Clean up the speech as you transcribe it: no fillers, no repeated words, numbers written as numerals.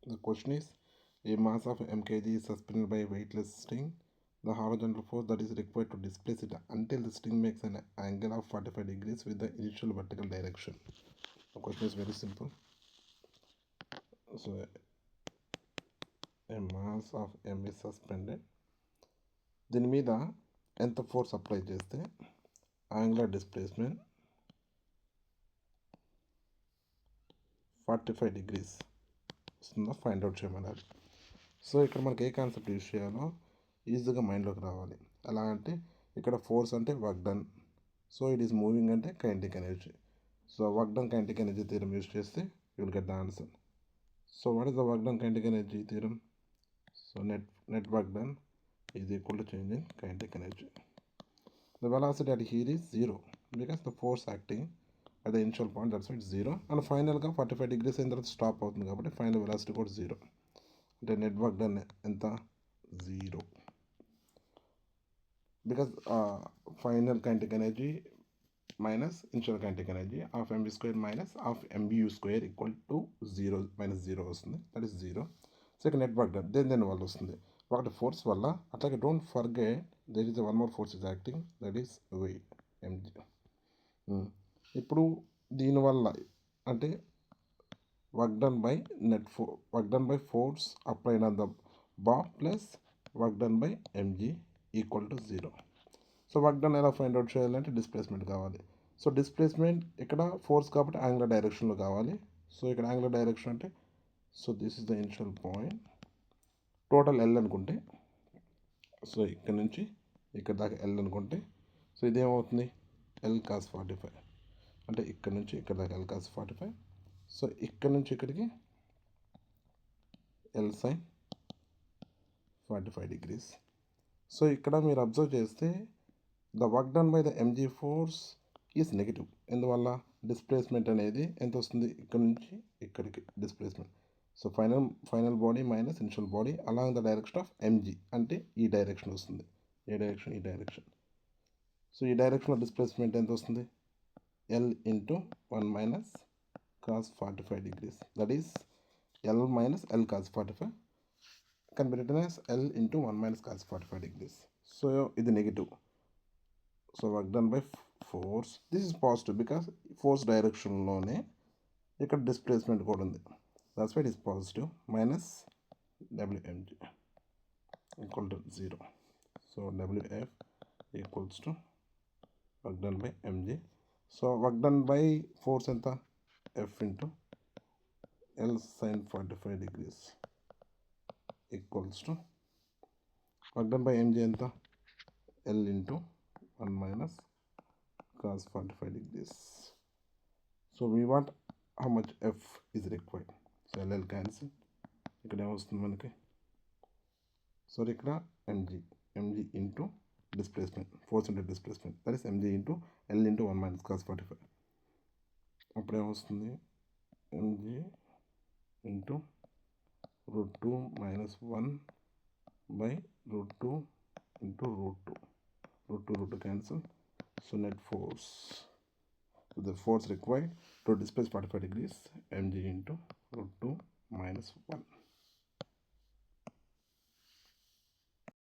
The question is, a mass of mkg is suspended by a weightless string. The horizontal force that is required to displace it until the string makes an angle of 45 degrees with the initial vertical direction. The question is very simple. So a mass of m is suspended. దీని మీద ఎంత force apply చేస్తే angular displacement 45 degrees వస్తుందో find out చేయమన్నారు. So ఇక్కడ మనకి ఏ concept use చేయాలో ఈజీగా మైండ్లోకి రావాలి. ఎలా అంటే ఇక్కడ ఫోర్స్ అంటే work done, so it is moving అంటే kinetic energy. So work done kinetic energy theorem use చేస్తే you will get the answer. So what is the work done kinetic energy theorem? So net work done is equal to change in kinetic energy. The velocity at here is 0 because the force acting at the initial point, that's why it's 0, and final గా 45 degrees అయిన తర్వాత stop అవుతుంది కాబట్టి final velocity కూడా 0. అంటే net work done ఎంత? 0. Because final kinetic energy minus initial kinetic energy of mv square minus of mbu square equal to 0 minus 0 వస్తుంది, that is 0. So ఇక్కడ నెట్ వర్క్ డన్ దేని వల్ల వస్తుంది? ఒకటి ఫోర్స్ వల్ల. అట్లాగే don't forget there is one more force is acting, that is weight m g. ఇప్పుడు దీనివల్ల అంటే work done by work done by force applied on the bob plus work done by m g equal to 0. So work done ఎలా find out చేయాలంటే displacement కావాలి. So displacement ఇక్కడ force కాబట్టి angular డైరెక్షన్లో కావాలి. సో ఇక్కడ యాంగులర్ డైరెక్షన్ అంటే, so this is the initial point, total L అనుకుంటే, సో ఇక్కడ నుంచి ఇక్కడ దాకా ఎల్ అనుకుంటే, సో ఇదేమవుతుంది ఎల్ కాస్ 45, అంటే ఇక్కడ నుంచి ఇక్కడ దాకా ఎల్ కాస్ 45. సో ఇక్కడ నుంచి ఇక్కడికి ఎల్ సైన్ 45 degrees. సో ఇక్కడ మీరు అబ్జర్వ్ చేస్తే the work done by the MG force is negative. ఎందువల్ల? డిస్ప్లేస్మెంట్ అనేది ఎంత వస్తుంది? ఇక్కడ నుంచి ఇక్కడికి displacement. So final body minus initial body along the direction of MG, అంటే ఈ డైరెక్షన్ వస్తుంది. ఏ డైరెక్షన్? ఈ డైరెక్షన్. సో ఈ డైరెక్షన్లో డిస్ప్లేస్మెంట్ ఎంత వస్తుంది? L into 1 minus cos 45 degrees, that is L minus L cos 45 can be written as L into 1 minus cos 45 degrees. So ఇది negative. So work done by force, this is positive because force డైరెక్షన్లోనే ఇక్కడ displacement కూడా ఉంది, that's why it is positive, minus WMG equal to 0. So WF equals to work done by MG. So work done by force ఎంత? F into L sin 45 degrees equals to work done by MG ఎంత? L into 1 minus cos 45 degrees. So we want how much F is required. So L L cancel, ఇక్కడ ఏమొస్తుంది మనకి? So ఇక్కడ m g into displacement, force into displacement, that is m g into L into 1 minus cos 45. అప్పుడు ఏమొస్తుంది? M g into √2 minus 1 by √2 into √2. √2 cancel. So net force. So the force required to displace 45 degrees mg into √2 minus 1.